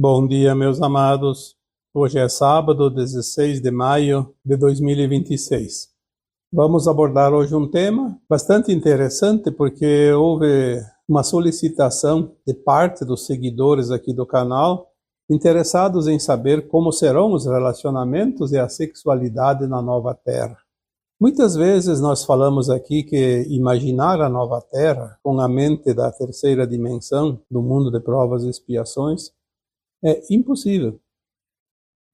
Bom dia, meus amados. Hoje é sábado, 16 de maio de 2026. Vamos abordar hoje um tema bastante interessante porque houve uma solicitação de parte dos seguidores aqui do canal interessados em saber como serão os relacionamentos e a sexualidade na nova Terra. Muitas vezes nós falamos aqui que imaginar a nova Terra com a mente da terceira dimensão do mundo de provas e expiações é impossível.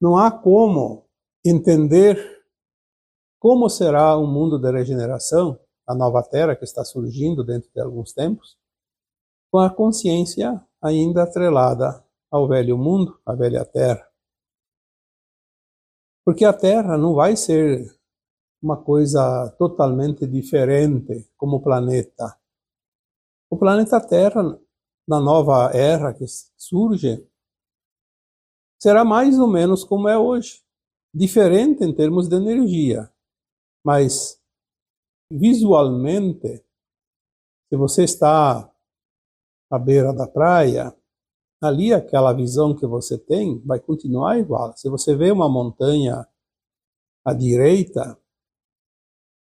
Não há como entender como será um mundo de regeneração, a nova Terra que está surgindo dentro de alguns tempos, com a consciência ainda atrelada ao velho mundo, à velha Terra. Porque a Terra não vai ser uma coisa totalmente diferente como o planeta. O planeta Terra, na nova era que surge, será mais ou menos como é hoje. Diferente em termos de energia, mas visualmente, se você está à beira da praia, ali aquela visão que você tem vai continuar igual. Se você vê uma montanha à direita,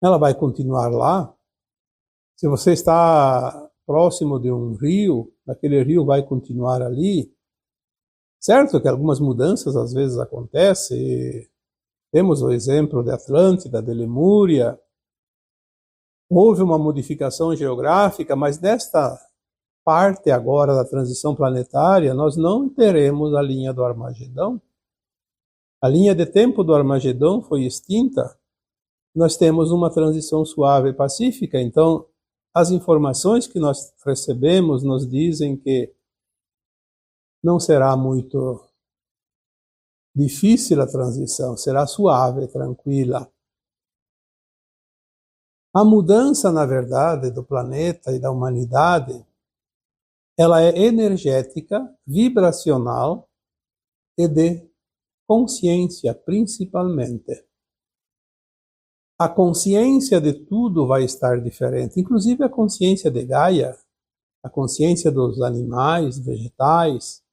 ela vai continuar lá. Se você está próximo de um rio, aquele rio vai continuar ali. Certo que algumas mudanças às vezes acontecem. Temos o exemplo de Atlântida, de Lemúria. Houve uma modificação geográfica, mas nesta parte agora da transição planetária, nós não teremos a linha do Armagedão. A linha de tempo do Armagedão foi extinta. Nós temos uma transição suave e pacífica. Então, as informações que nós recebemos nos dizem que não será muito difícil a transição, será suave, tranquila. A mudança, na verdade, do planeta e da humanidade, ela é energética, vibracional e de consciência, principalmente. A consciência de tudo vai estar diferente, inclusive a consciência de Gaia, a consciência dos animais, vegetais,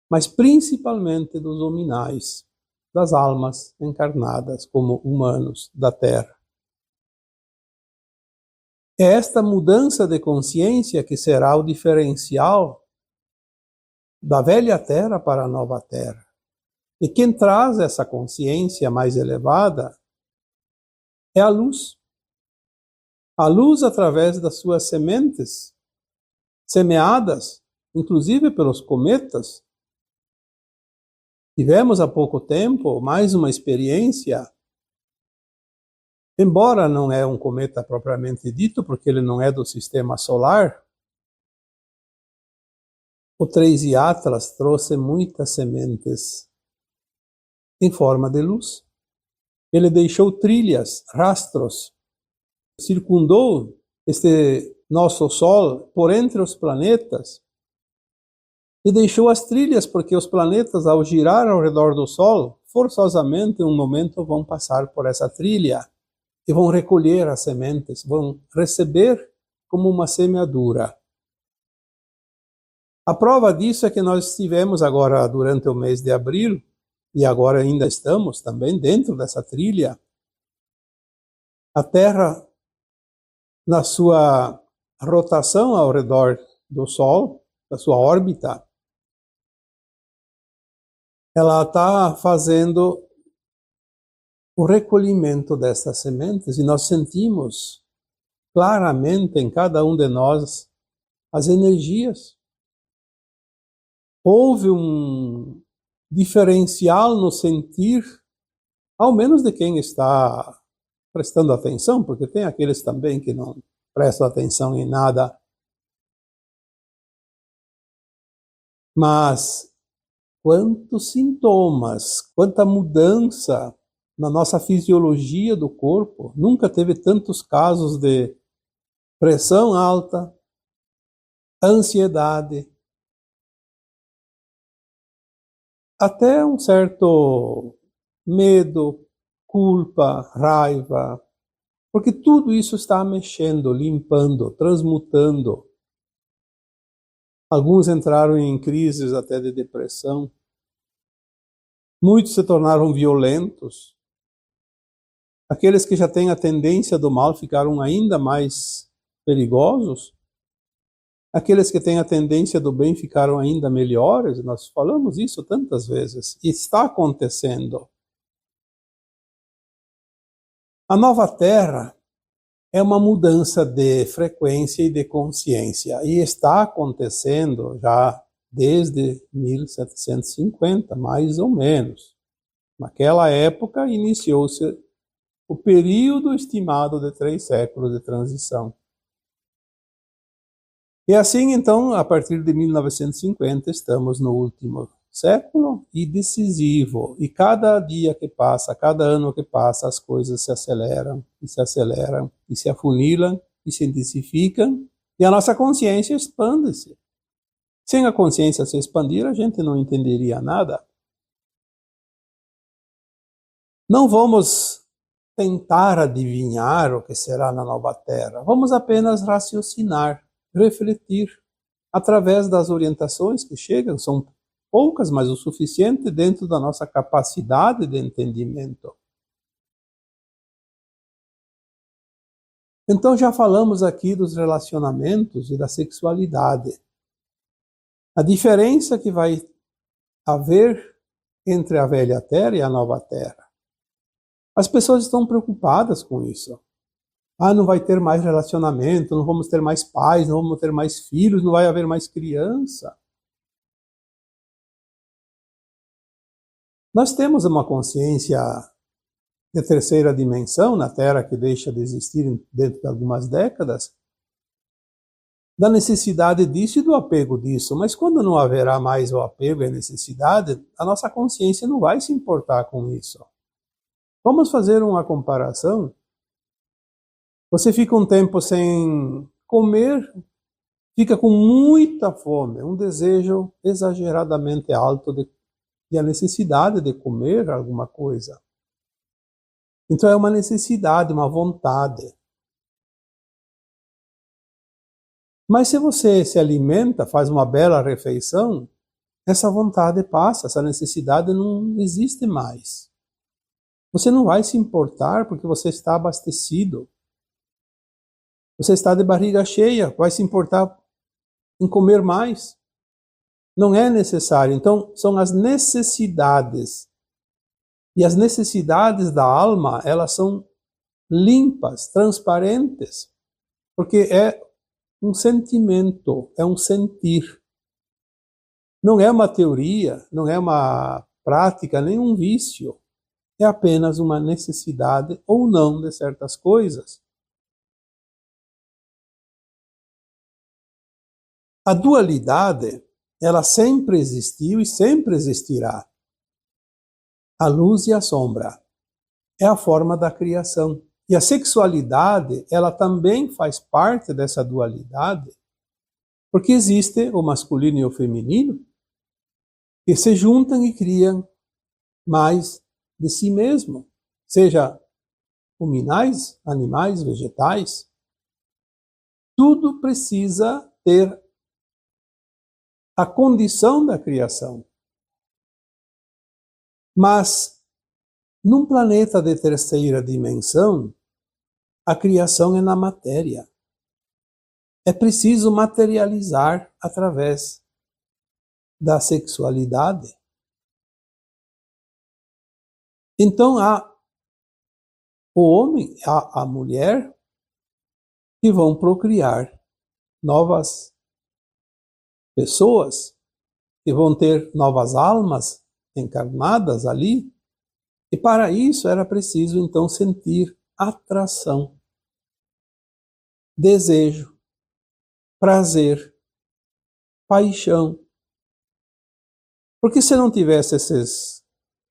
mas principalmente dos hominais, das almas encarnadas como humanos da Terra. É esta mudança de consciência que será o diferencial da velha Terra para a nova Terra. E quem traz essa consciência mais elevada é a luz. A luz através das suas sementes, semeadas, inclusive pelos cometas. Tivemos há pouco tempo mais uma experiência, embora não é um cometa propriamente dito, porque ele não é do sistema solar. O 3i Atlas trouxe muitas sementes em forma de luz. Ele deixou trilhas, rastros, circundou este nosso Sol por entre os planetas e deixou as trilhas, porque os planetas, ao girar ao redor do Sol, forçosamente, em um momento, vão passar por essa trilha e vão recolher as sementes, vão receber como uma semeadura. A prova disso é que nós tivemos agora, durante o mês de abril, e agora ainda estamos também dentro dessa trilha, a Terra, na sua rotação ao redor do Sol, da sua órbita, ela está fazendo o recolhimento dessas sementes e nós sentimos claramente em cada um de nós as energias. Houve um diferencial no sentir, ao menos de quem está prestando atenção, porque tem aqueles também que não prestam atenção em nada. Mas quantos sintomas, quanta mudança na nossa fisiologia do corpo. Nunca teve tantos casos de pressão alta, ansiedade, até um certo medo, culpa, raiva, porque tudo isso está mexendo, limpando, transmutando. Alguns entraram em crises até de depressão. Muitos se tornaram violentos. Aqueles que já têm a tendência do mal ficaram ainda mais perigosos. Aqueles que têm a tendência do bem ficaram ainda melhores. Nós falamos isso tantas vezes. E está acontecendo. A nova Terra é uma mudança de frequência e de consciência. E está acontecendo já desde 1750, mais ou menos. Naquela época, iniciou-se o período estimado de 3 séculos de transição. E assim, então, a partir de 1950, estamos no último século e decisivo. E cada dia que passa, cada ano que passa, as coisas se aceleram, e se afunilam, e se intensificam, e a nossa consciência expande-se. Sem a consciência se expandir, a gente não entenderia nada. Não vamos tentar adivinhar o que será na nova Terra. Vamos apenas raciocinar, refletir, através das orientações que chegam, são poucas, mas o suficiente dentro da nossa capacidade de entendimento. Então já falamos aqui dos relacionamentos e da sexualidade. A diferença que vai haver entre a velha Terra e a nova Terra. As pessoas estão preocupadas com isso. Não vai ter mais relacionamento, não vamos ter mais pais, não vamos ter mais filhos, não vai haver mais criança. Nós temos uma consciência de terceira dimensão na Terra que deixa de existir dentro de algumas décadas, da necessidade disso e do apego disso. Mas quando não haverá mais o apego e a necessidade, a nossa consciência não vai se importar com isso. Vamos fazer uma comparação. Você fica um tempo sem comer, fica com muita fome, um desejo exageradamente alto e a necessidade de comer alguma coisa. Então é uma necessidade, uma vontade. Mas se você se alimenta, faz uma bela refeição, essa vontade passa, essa necessidade não existe mais. Você não vai se importar porque você está abastecido. Você está de barriga cheia, vai se importar em comer mais. Não é necessário. Então, são as necessidades. E as necessidades da alma, elas são limpas, transparentes. Porque é um sentimento, é um sentir. Não é uma teoria, não é uma prática, nem um vício. É apenas uma necessidade ou não de certas coisas. A dualidade, ela sempre existiu e sempre existirá. A luz e a sombra é a forma da criação. E a sexualidade, ela também faz parte dessa dualidade, porque existe o masculino e o feminino, que se juntam e criam mais de si mesmo, seja luminais, animais, vegetais. Tudo precisa ter a condição da criação. Mas, num planeta de terceira dimensão, a criação é na matéria. É preciso materializar através da sexualidade. Então, há o homem, há a mulher, que vão procriar novas pessoas, que vão ter novas almas encarnadas ali. E para isso era preciso, então, sentir atração, desejo, prazer, paixão. Porque se não tivesse esses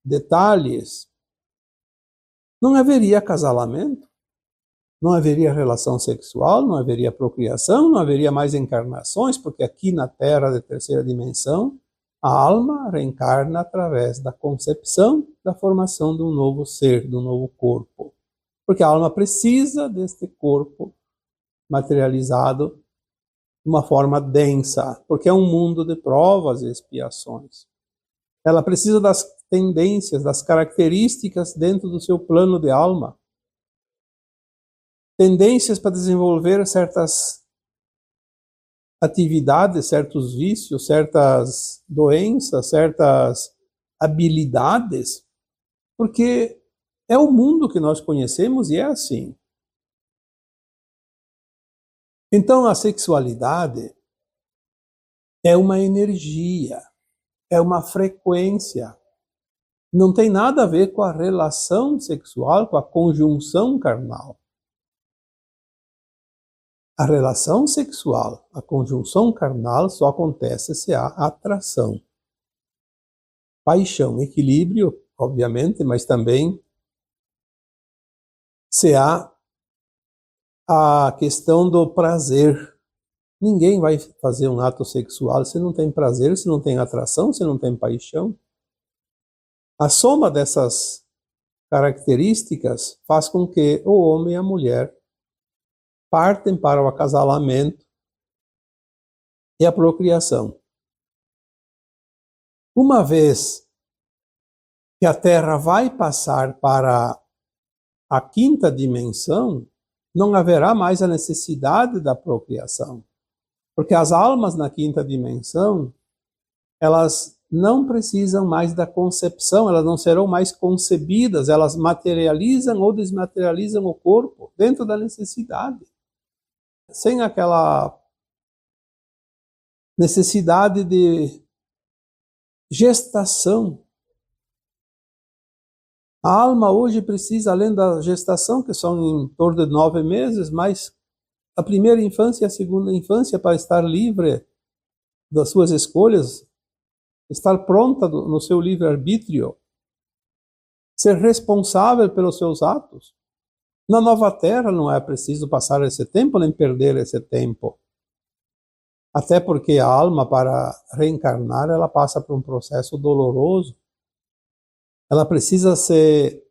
detalhes, não haveria acasalamento, não haveria relação sexual, não haveria procriação, não haveria mais encarnações, porque aqui na Terra de terceira dimensão, a alma reencarna através da concepção, da formação de um novo ser, de um novo corpo. Porque a alma precisa deste corpo materializado de uma forma densa, porque é um mundo de provas e expiações. Ela precisa das tendências, das características dentro do seu plano de alma. Tendências para desenvolver certas atividades, certos vícios, certas doenças, certas habilidades, porque é o mundo que nós conhecemos e é assim. Então a sexualidade é uma energia, é uma frequência. Não tem nada a ver com a relação sexual, com a conjunção carnal. A relação sexual, a conjunção carnal só acontece se há atração. Paixão, equilíbrio, obviamente, mas também se há a questão do prazer. Ninguém vai fazer um ato sexual se não tem prazer, se não tem atração, se não tem paixão. A soma dessas características faz com que o homem e a mulher partem para o acasalamento e a procriação. Uma vez que a Terra vai passar para a quinta dimensão, não haverá mais a necessidade da procriação. Porque as almas na quinta dimensão, elas não precisam mais da concepção, elas não serão mais concebidas, elas materializam ou desmaterializam o corpo dentro da necessidade. Sem aquela necessidade de gestação. A alma hoje precisa, além da gestação, que são em torno de 9 meses, mas a primeira infância e a segunda infância para estar livre das suas escolhas, estar pronta no seu livre-arbítrio, ser responsável pelos seus atos. Na nova terra não é preciso passar esse tempo nem perder esse tempo. Até porque a alma, para reencarnar, ela passa por um processo doloroso. Ela precisa se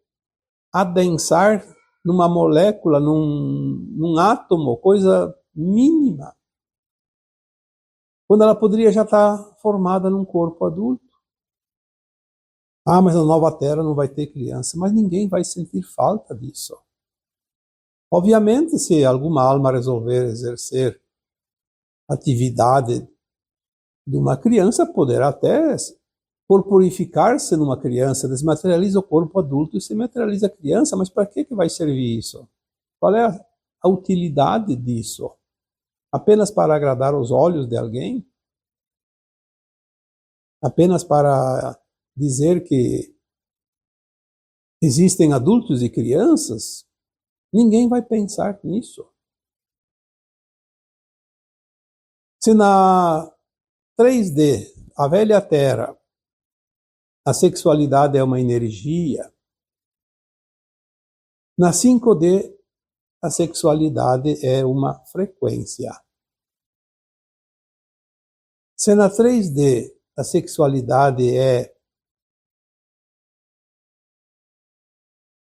adensar numa molécula, num átomo, coisa mínima, quando ela poderia já estar formada num corpo adulto. Ah, mas na nova terra não vai ter criança. Mas ninguém vai sentir falta disso. Obviamente, se alguma alma resolver exercer atividade de uma criança, poderá até corporificar-se numa criança, desmaterializa o corpo adulto e se materializa a criança, mas para que vai servir isso? Qual é a utilidade disso? Apenas para agradar os olhos de alguém? Apenas para dizer que existem adultos e crianças? Ninguém vai pensar nisso. Se na 3D, a velha Terra, a sexualidade é uma energia, na 5D, a sexualidade é uma frequência. Se na 3D a sexualidade é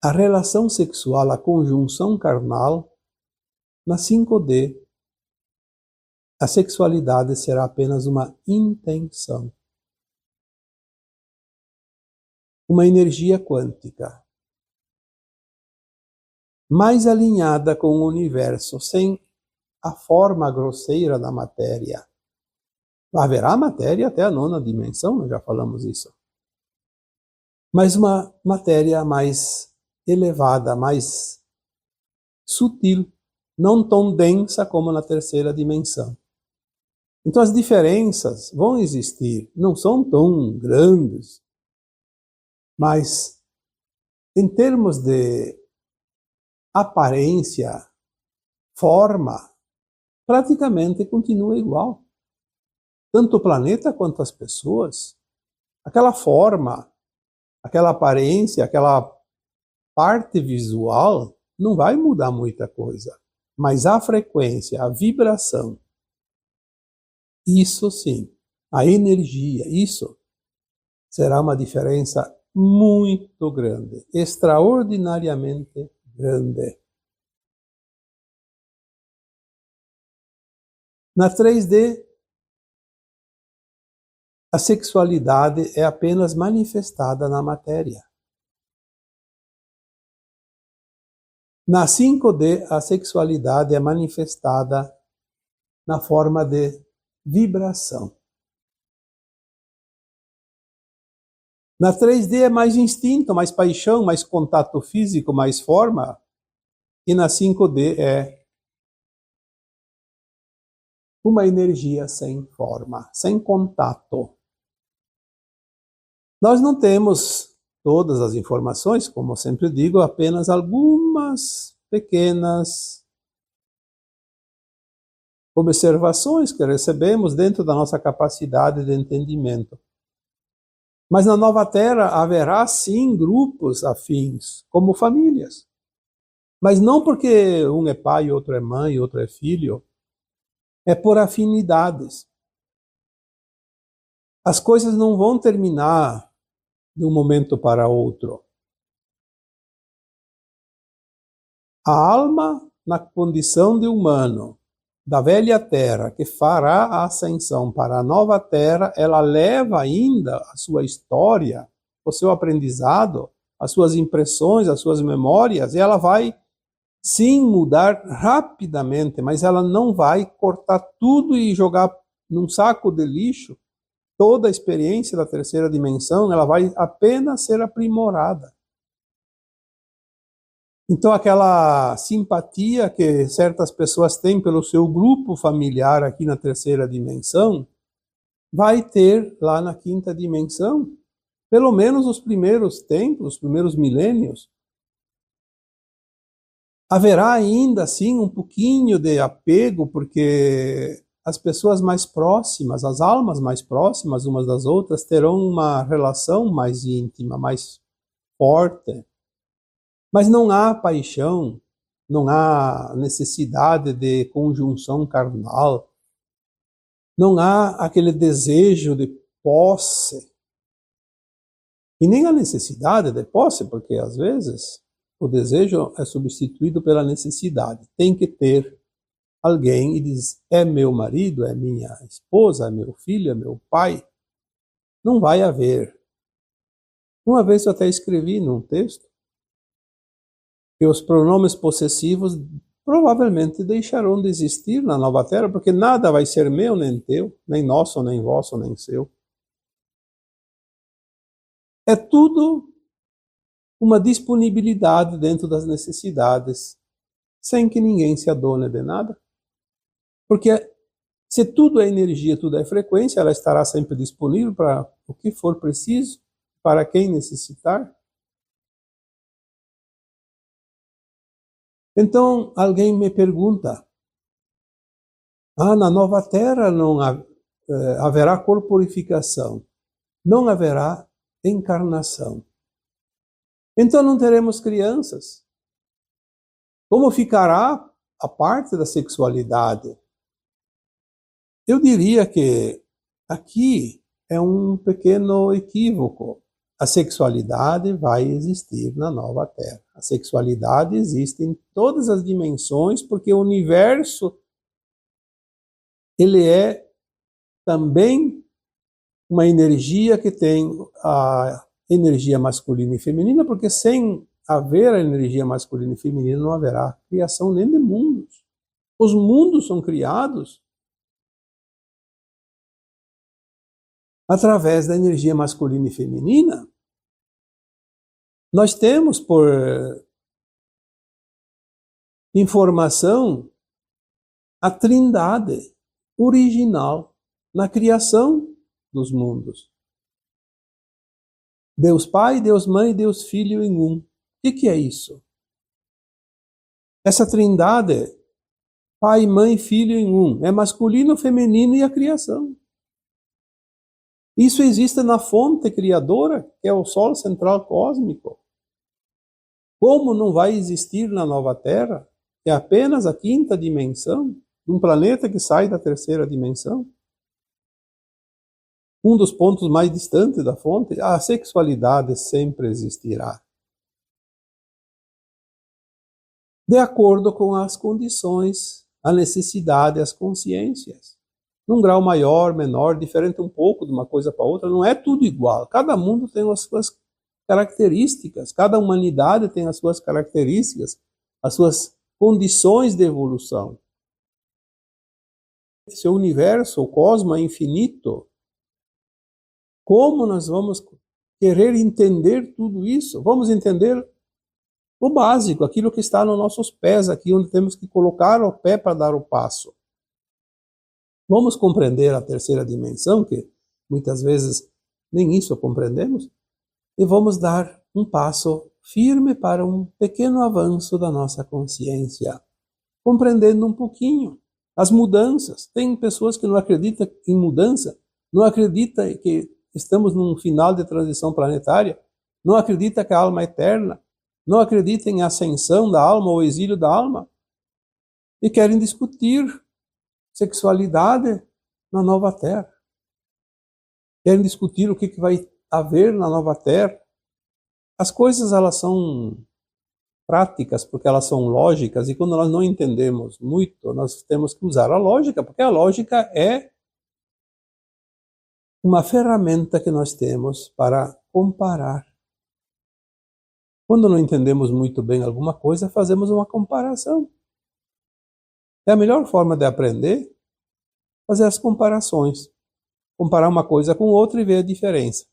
a relação sexual, a conjunção carnal, na 5D a sexualidade será apenas uma intenção. Uma energia quântica, mais alinhada com o universo, sem a forma grosseira da matéria. Haverá matéria até a 9ª dimensão, nós já falamos isso. Mas uma matéria mais elevada, mais sutil, não tão densa como na 3ª dimensão. Então as diferenças vão existir, não são tão grandes, mas em termos de aparência, forma, praticamente continua igual. Tanto o planeta quanto as pessoas, aquela forma, aquela aparência, aquela parte visual, não vai mudar muita coisa. Mas a frequência, a vibração, isso sim, a energia, isso será uma diferença muito grande, extraordinariamente grande. Na 3D, a sexualidade é apenas manifestada na matéria. Na 5D, a sexualidade é manifestada na forma de vibração. Na 3D é mais instinto, mais paixão, mais contato físico, mais forma. E na 5D é uma energia sem forma, sem contato. Nós não temos todas as informações, como eu sempre digo, apenas algumas pequenas observações que recebemos dentro da nossa capacidade de entendimento. Mas na nova Terra haverá sim grupos afins, como famílias. Mas não porque um é pai, outro é mãe, outro é filho. É por afinidades. As coisas não vão terminar de um momento para outro. A alma, na condição de humano, da velha terra, que fará a ascensão para a nova terra, ela leva ainda a sua história, o seu aprendizado, as suas impressões, as suas memórias, e ela vai sim mudar rapidamente, mas ela não vai cortar tudo e jogar num saco de lixo. Toda a experiência da terceira dimensão, ela vai apenas ser aprimorada. Então, aquela simpatia que certas pessoas têm pelo seu grupo familiar aqui na terceira dimensão, vai ter lá na quinta dimensão, pelo menos os primeiros tempos, os primeiros milênios. Haverá ainda, assim, um pouquinho de apego, porque as pessoas mais próximas, as almas mais próximas umas das outras, terão uma relação mais íntima, mais forte. Mas não há paixão, não há necessidade de conjunção carnal, não há aquele desejo de posse, e nem a necessidade de posse, porque às vezes o desejo é substituído pela necessidade. Tem que ter alguém e diz, é meu marido, é minha esposa, é meu filho, é meu pai. Não vai haver. Uma vez eu até escrevi num texto que os pronomes possessivos provavelmente deixarão de existir na nova terra, porque nada vai ser meu nem teu, nem nosso, nem vosso, nem seu. É tudo uma disponibilidade dentro das necessidades, sem que ninguém se adone de nada. Porque se tudo é energia, tudo é frequência, ela estará sempre disponível para o que for preciso, para quem necessitar. Então, alguém me pergunta, na nova terra não haverá corporificação, não haverá encarnação. Então não teremos crianças. Como ficará a parte da sexualidade? Eu diria que aqui é um pequeno equívoco. A sexualidade vai existir na nova Terra. A sexualidade existe em todas as dimensões, porque o universo ele é também uma energia que tem a energia masculina e feminina, porque sem haver a energia masculina e feminina não haverá criação nem de mundos. Os mundos são criados através da energia masculina e feminina. Nós temos por informação a trindade original na criação dos mundos. Deus Pai, Deus Mãe, Deus Filho em um. O que é isso? Essa trindade, Pai, Mãe, Filho em um, é masculino, feminino e a criação. Isso existe na fonte criadora, que é o Sol central cósmico. Como não vai existir na nova Terra? É apenas a quinta dimensão de um planeta que sai da terceira dimensão. Um dos pontos mais distantes da fonte, a sexualidade sempre existirá. De acordo com as condições a necessidade, as consciências. Num grau maior, menor, diferente um pouco de uma coisa para outra, não é tudo igual. Cada mundo tem as suas características, cada humanidade tem as suas características, as suas condições de evolução. Esse universo, o cosmos é infinito. Como nós vamos querer entender tudo isso? Vamos entender o básico, aquilo que está nos nossos pés, aqui onde temos que colocar o pé para dar o passo. Vamos compreender a terceira dimensão, que muitas vezes nem isso compreendemos, e vamos dar um passo firme para um pequeno avanço da nossa consciência, compreendendo um pouquinho as mudanças. Tem pessoas que não acreditam em mudança, não acreditam que estamos num final de transição planetária, não acreditam que a alma é eterna, não acreditam em ascensão da alma ou exílio da alma, e querem discutir sexualidade na nova Terra. Querem discutir o que vai haver na nova Terra. As coisas, elas são práticas porque elas são lógicas, e quando nós não entendemos muito, nós temos que usar a lógica, porque a lógica é uma ferramenta que nós temos para comparar. Quando não entendemos muito bem alguma coisa, fazemos uma comparação. É a melhor forma de aprender, fazer as comparações. Comparar uma coisa com outra e ver a diferença.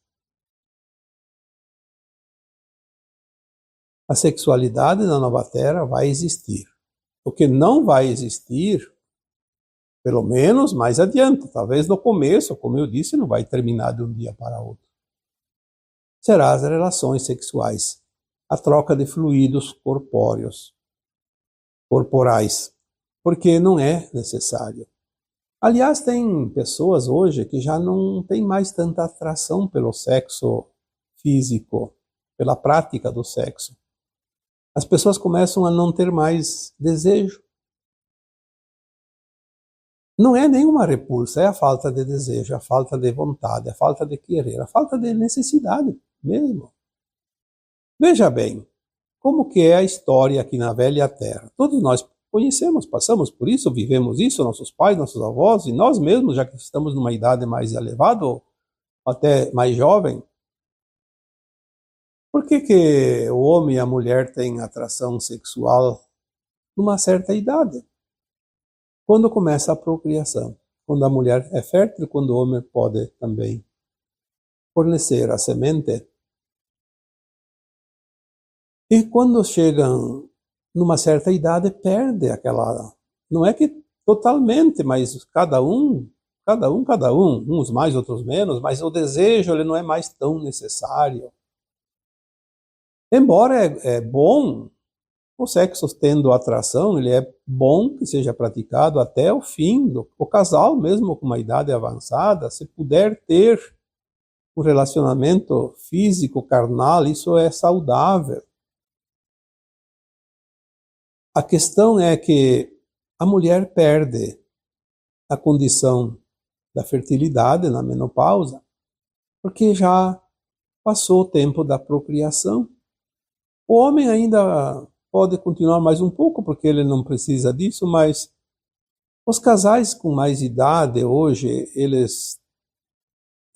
A sexualidade na nova Terra vai existir. O que não vai existir, pelo menos mais adiante, talvez no começo, como eu disse, não vai terminar de um dia para outro, será as relações sexuais, a troca de fluidos corporais, porque não é necessário. Aliás, tem pessoas hoje que já não têm mais tanta atração pelo sexo físico, pela prática do sexo. As pessoas começam a não ter mais desejo. Não é nenhuma repulsa, é a falta de desejo, a falta de vontade, a falta de querer, a falta de necessidade mesmo. Veja bem, como que é a história aqui na velha Terra. Todos nós conhecemos, passamos por isso, vivemos isso, nossos pais, nossos avós, e nós mesmos, já que estamos numa idade mais elevada, ou até mais jovem. Por que o homem e a mulher têm atração sexual numa certa idade? Quando começa a procriação. Quando a mulher é fértil, quando o homem pode também fornecer a semente. E quando chegam numa certa idade, perde aquela... Não é que totalmente, mas cada um, uns mais, outros menos, mas o desejo ele não é mais tão necessário. Embora é bom, o sexo tendo atração, ele é bom que seja praticado até o fim. O casal, mesmo com uma idade avançada, se puder ter um relacionamento físico, carnal, isso é saudável. A questão é que a mulher perde a condição da fertilidade na menopausa, porque já passou o tempo da procriação. O homem ainda pode continuar mais um pouco, porque ele não precisa disso, mas os casais com mais idade hoje, eles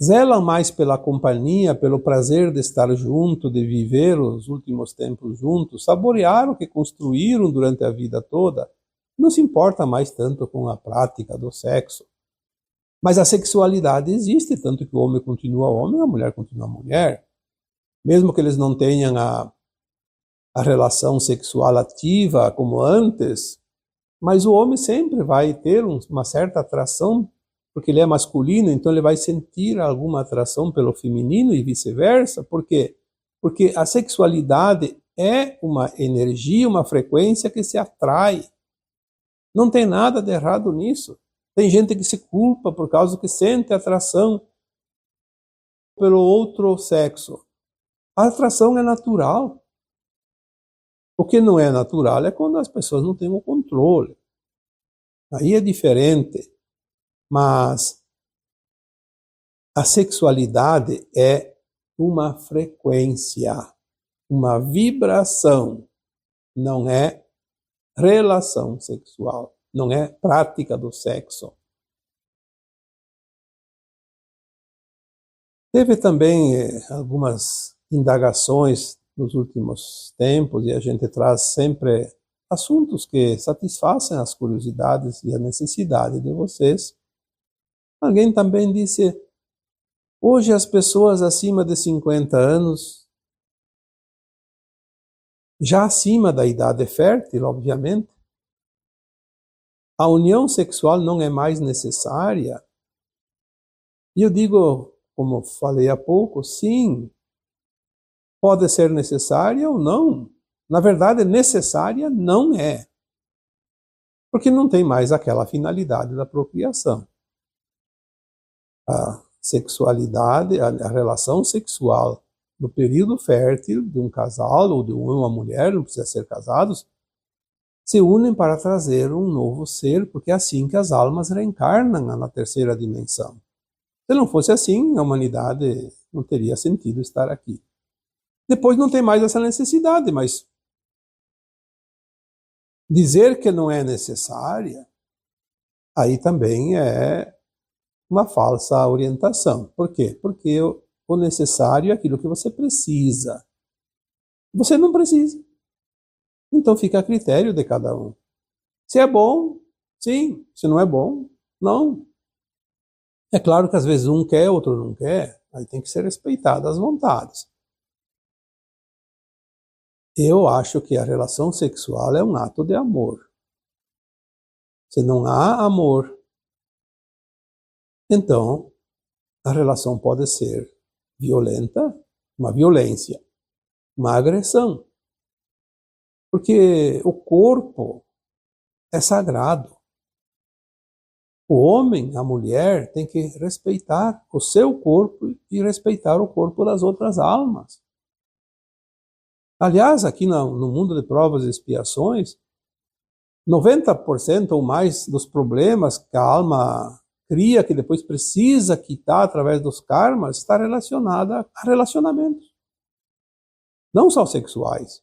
zelam mais pela companhia, pelo prazer de estar junto, de viver os últimos tempos juntos, saborear o que construíram durante a vida toda. Não se importa mais tanto com a prática do sexo. Mas a sexualidade existe, tanto que o homem continua homem, a mulher continua mulher. Mesmo que eles não tenham a relação sexual ativa como antes, mas o homem sempre vai ter uma certa atração, porque ele é masculino, então ele vai sentir alguma atração pelo feminino e vice-versa. Por quê? Porque a sexualidade é uma energia, uma frequência que se atrai. Não tem nada de errado nisso. Tem gente que se culpa por causa que sente atração pelo outro sexo. A atração é natural. O que não é natural é quando as pessoas não têm o controle. Aí é diferente. Mas a sexualidade é uma frequência, uma vibração. Não é relação sexual. não é prática do sexo. Teve também algumas indagações nos últimos tempos, e a gente traz sempre assuntos que satisfazem as curiosidades e a necessidade de vocês. Alguém também disse: hoje as pessoas acima de 50 anos, já acima da idade fértil, obviamente, a união sexual não é mais necessária. E eu digo, como falei há pouco, sim, pode ser necessária ou não. Na verdade, necessária não é, porque não tem mais aquela finalidade da procriação. A sexualidade, a relação sexual no período fértil de um casal ou de uma mulher, não precisa ser casados, se unem para trazer um novo ser, porque é assim que as almas reencarnam na terceira dimensão. Se não fosse assim, a humanidade não teria sentido estar aqui. Depois não tem mais essa necessidade, mas dizer que não é necessária, aí também é uma falsa orientação. Por quê? Porque o necessário é aquilo que você precisa. Você não precisa. Então fica a critério de cada um. Se é bom, sim. Se não é bom, não. É claro que às vezes um quer, outro não quer. Aí tem que ser respeitadas as vontades. Eu acho que a relação sexual é um ato de amor. Se não há amor, então a relação pode ser violenta, uma violência, uma agressão. Porque o corpo é sagrado. O homem, a mulher, tem que respeitar o seu corpo e respeitar o corpo das outras almas. Aliás, aqui no mundo de provas e expiações, 90% ou mais dos problemas que a alma cria, que depois precisa quitar através dos karmas, está relacionada a relacionamentos. Não só sexuais.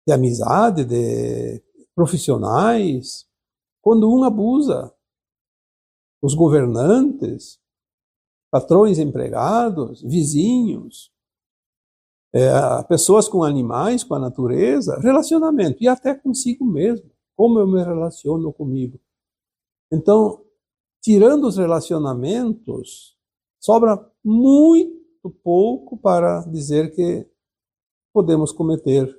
De amizade, de profissionais. Quando um abusa, os governantes, patrões empregados, vizinhos, pessoas com animais, com a natureza, relacionamento, e até consigo mesmo, como eu me relaciono comigo. Então, tirando os relacionamentos, sobra muito pouco para dizer que podemos cometer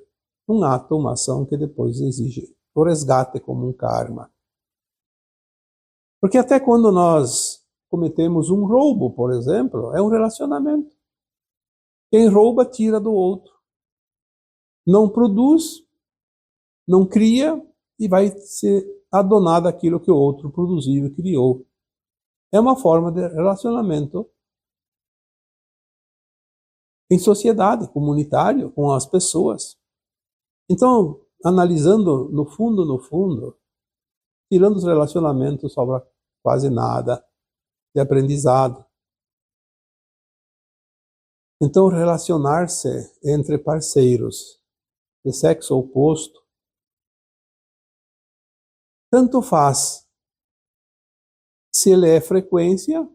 um ato, uma ação que depois exige o resgate como um karma. Porque até quando nós cometemos um roubo, por exemplo, é um relacionamento. Quem rouba, tira do outro. Não produz, não cria e vai ser adonado aquilo que o outro produziu e criou. É uma forma de relacionamento em sociedade, comunitário, com as pessoas. Então, analisando no fundo, tirando os relacionamentos, sobra quase nada de aprendizado. Então, relacionar-se entre parceiros de sexo oposto, tanto faz se ele é frequência,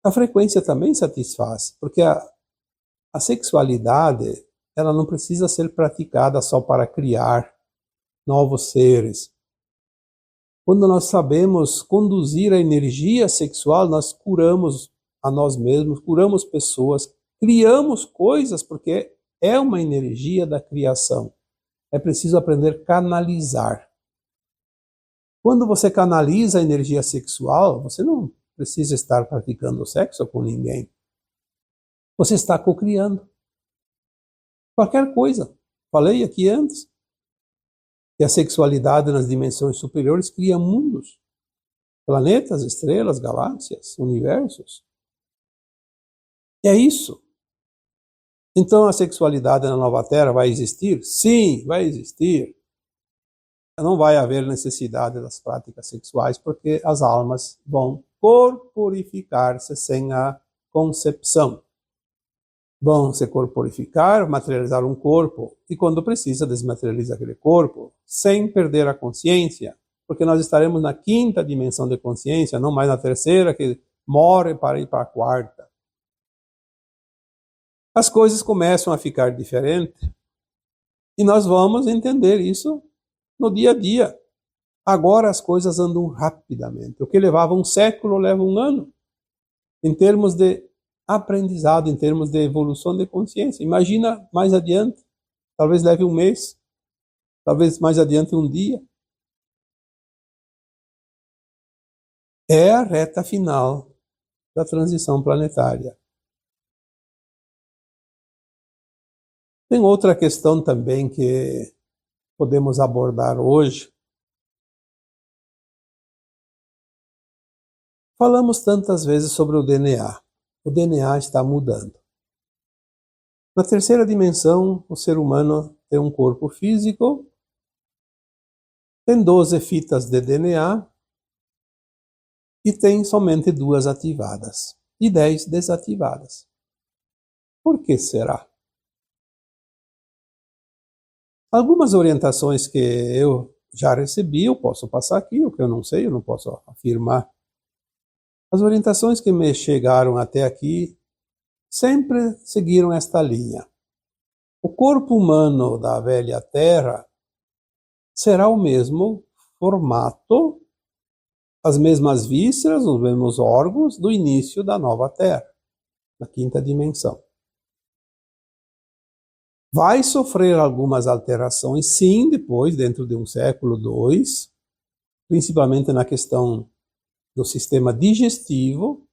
a frequência também satisfaz, porque a sexualidade ela não precisa ser praticada só para criar novos seres. Quando nós sabemos conduzir a energia sexual, nós curamos a nós mesmos, curamos pessoas, criamos coisas, porque é uma energia da criação. É preciso aprender a canalizar. Quando você canaliza a energia sexual, você não precisa estar praticando sexo com ninguém. Você está cocriando. Qualquer coisa. Falei aqui antes que a sexualidade nas dimensões superiores cria mundos, planetas, estrelas, galáxias, universos. E é isso. Então a sexualidade na Nova Terra vai existir? Sim, vai existir. Não vai haver necessidade das práticas sexuais porque as almas vão corporificar-se sem a concepção. vão se corporificar, materializar um corpo, e quando precisa, desmaterializa aquele corpo, sem perder a consciência, porque nós estaremos na quinta dimensão de consciência, não mais na terceira, que morre para ir para a quarta. As coisas começam a ficar diferentes, e nós vamos entender isso no dia a dia. Agora as coisas andam rapidamente. O que levava um século leva um ano, em termos de aprendizado, em termos de evolução de consciência. Imagina mais adiante, talvez leve um mês, talvez mais adiante um dia. É a reta final da transição planetária. Tem outra questão também que podemos abordar hoje. Falamos tantas vezes sobre o DNA. O DNA está mudando. Na terceira dimensão, o ser humano tem um corpo físico, tem 12 fitas de DNA e tem somente 2 ativadas e 10 desativadas. Por que será? Algumas orientações que eu já recebi, eu posso passar aqui, o que eu não sei, eu não posso afirmar. As orientações que me chegaram até aqui sempre seguiram esta linha. O corpo humano da velha Terra será o mesmo formato, as mesmas vísceras, os mesmos órgãos do início da nova Terra, na quinta dimensão. Vai sofrer algumas alterações, sim, depois, dentro de um século, 2, principalmente na questão do sistema digestivo.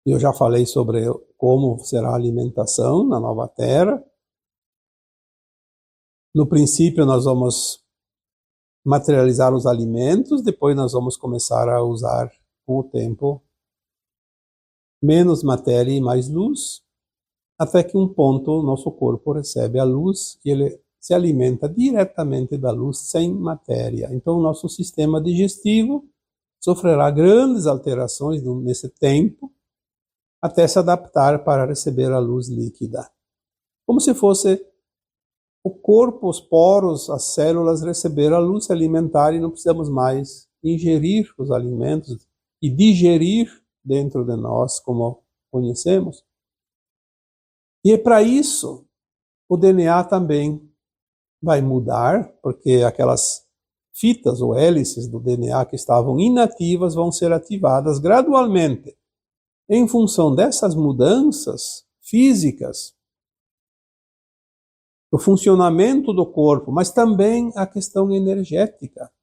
Eu já falei sobre como será a alimentação na nova Terra. No princípio, nós vamos materializar os alimentos, depois nós vamos começar a usar, com o tempo, menos matéria e mais luz, até que um ponto o nosso corpo recebe a luz e ele se alimenta diretamente da luz sem matéria. Então o nosso sistema digestivo sofrerá grandes alterações nesse tempo até se adaptar para receber a luz líquida. Como se fosse o corpo, os poros, as células receber a luz, se alimentar e não precisamos mais ingerir os alimentos e digerir dentro de nós como conhecemos. E é para isso o DNA também vai mudar, porque aquelas fitas ou hélices do DNA que estavam inativas vão ser ativadas gradualmente, em função dessas mudanças físicas, do funcionamento do corpo, mas também a questão energética.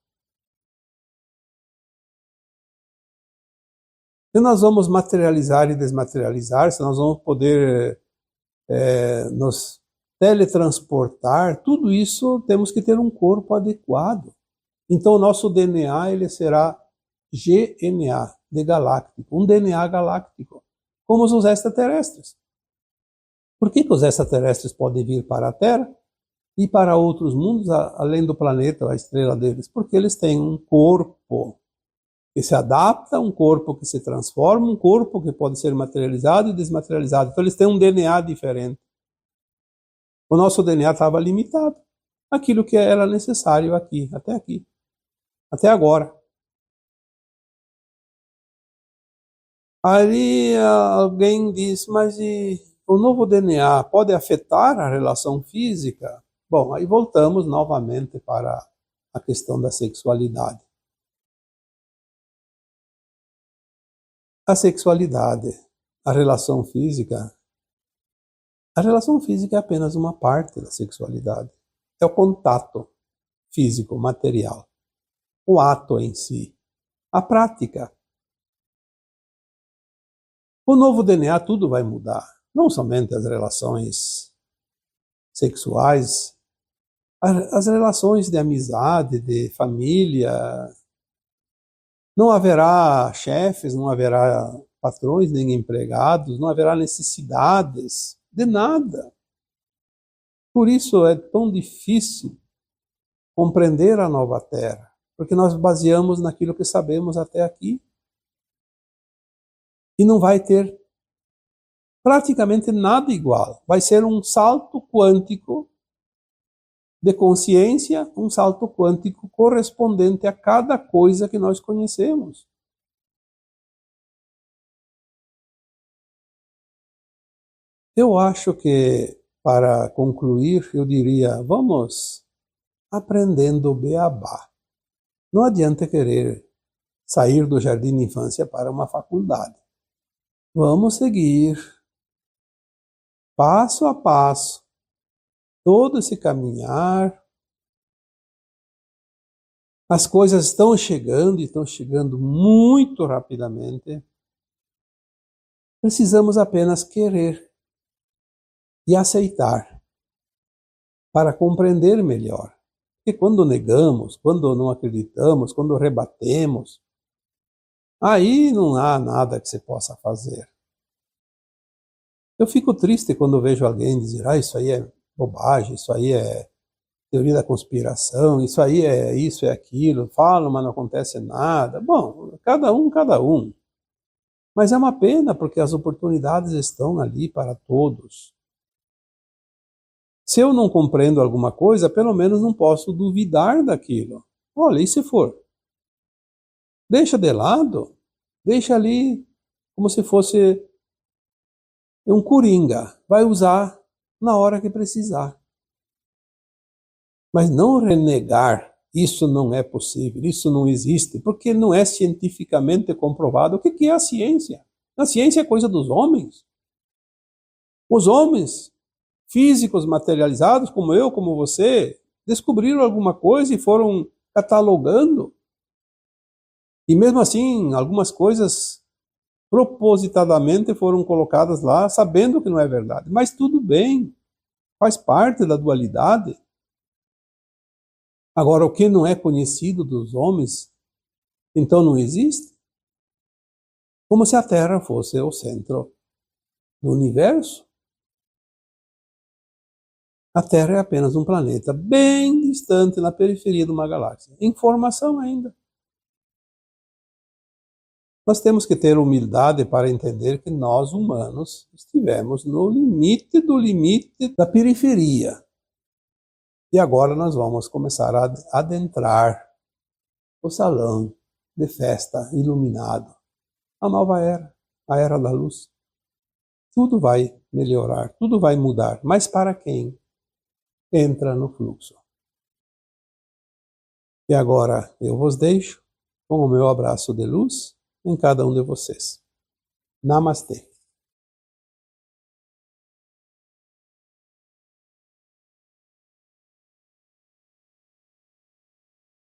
Se nós vamos materializar e desmaterializar, se nós vamos poder nos teletransportar, tudo isso temos que ter um corpo adequado. Então o nosso DNA ele será GNA, de galáctico, um DNA galáctico, como os extraterrestres. Por que os extraterrestres podem vir para a Terra e para outros mundos, além do planeta, a estrela deles? Porque eles têm um corpo que se adapta, um corpo que se transforma, um corpo que pode ser materializado e desmaterializado. Então eles têm um DNA diferente. O nosso DNA estava limitado. Aquilo que era necessário aqui, até agora. Aí alguém diz, mas e o novo DNA pode afetar a relação física? Bom, aí voltamos novamente para a questão da sexualidade. A sexualidade, a relação física é apenas uma parte da sexualidade. É o contato físico, material. O ato em si. A prática. O novo DNA tudo vai mudar. Não somente as relações sexuais, as relações de amizade, de família. Não haverá chefes, não haverá patrões, nem empregados, não haverá necessidades de nada. Por isso é tão difícil compreender a nova Terra, porque nós baseamos naquilo que sabemos até aqui. E não vai ter praticamente nada igual. Vai ser um salto quântico de consciência, um salto quântico correspondente a cada coisa que nós conhecemos. Eu acho que, para concluir, eu diria, vamos aprendendo o beabá. Não adianta querer sair do jardim de infância para uma faculdade. Vamos seguir, passo a passo, todo esse caminhar. As coisas estão chegando muito rapidamente. Precisamos apenas querer e aceitar para compreender melhor. Porque quando negamos, quando não acreditamos, quando rebatemos, aí não há nada que você possa fazer. Eu fico triste quando vejo alguém dizer, isso aí é bobagem, isso aí é teoria da conspiração, isso aí é isso, é aquilo, falam, mas não acontece nada. Bom, cada um. Mas é uma pena, porque as oportunidades estão ali para todos. Se eu não compreendo alguma coisa, pelo menos não posso duvidar daquilo. Olha, e se for? Deixa de lado, deixa ali como se fosse um coringa. Vai usar na hora que precisar. Mas não renegar, isso não é possível, isso não existe, porque não é cientificamente comprovado. O que é a ciência? A ciência é coisa dos homens. Os homens físicos materializados, como eu, como você, descobriram alguma coisa e foram catalogando. E mesmo assim, algumas coisas propositadamente foram colocadas lá, sabendo que não é verdade. Mas tudo bem, faz parte da dualidade. Agora, o que não é conhecido dos homens, então não existe? Como se a Terra fosse o centro do universo. A Terra é apenas um planeta bem distante na periferia de uma galáxia. Informação ainda. Nós temos que ter humildade para entender que nós, humanos, estivemos no limite do limite da periferia. E agora nós vamos começar a adentrar o salão de festa iluminado. A nova era, a era da luz. Tudo vai melhorar, tudo vai mudar. Mas para quem entra no fluxo? E agora eu vos deixo com o meu abraço de luz em cada um de vocês. Namastê.